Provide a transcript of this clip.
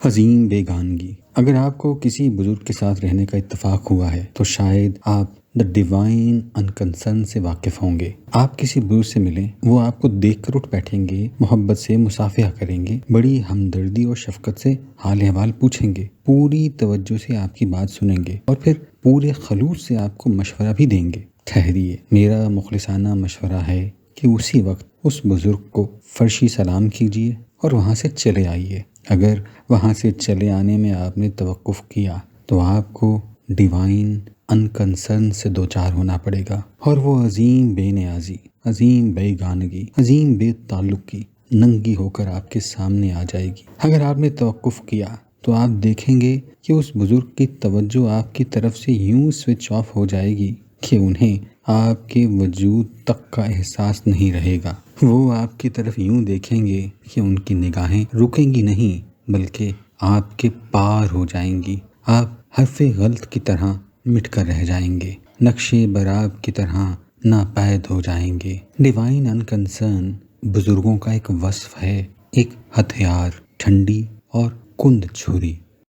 عظیم بیگانگی۔ اگر آپ کو کسی بزرگ کے ساتھ رہنے کا اتفاق ہوا ہے تو شاید آپ دا ڈیوائن انکنسرن سے واقف ہوں گے۔ آپ کسی بزرگ سے ملیں، وہ آپ کو دیکھ کر اٹھ بیٹھیں گے، محبت سے مصافحہ کریں گے، بڑی ہمدردی اور شفقت سے حال احوال پوچھیں گے، پوری توجہ سے آپ کی بات سنیں گے اور پھر پورے خلوص سے آپ کو مشورہ بھی دیں گے۔ ٹھہریے، میرا مخلصانہ مشورہ ہے کہ اسی وقت اس بزرگ کو فرشی سلام کیجیے اور وہاں سے چلے آئیے۔ اگر وہاں سے چلے آنے میں آپ نے توقف کیا تو آپ کو ڈیوائن انکنسرن سے دوچار ہونا پڑے گا، اور وہ عظیم بے نیازی، عظیم بیگانگی، عظیم بے تعلقی ننگی ہو کر آپ کے سامنے آ جائے گی۔ اگر آپ نے توقف کیا تو آپ دیکھیں گے کہ اس بزرگ کی توجہ آپ کی طرف سے یوں سوئچ آف ہو جائے گی کہ انہیں آپ کے وجود تک کا احساس نہیں رہے گا۔ وہ آپ کی طرف یوں دیکھیں گے کہ ان کی نگاہیں رکیں گی نہیں بلکہ آپ کے پار ہو جائیں گی۔ آپ حرف غلط کی طرح مٹ کر رہ جائیں گے، نقش برآب کی طرح ناپید ہو جائیں گے۔ ڈیوائن انکنسرن بزرگوں کا ایک وصف ہے، ایک ہتھیار، ٹھنڈی اور کند چھری۔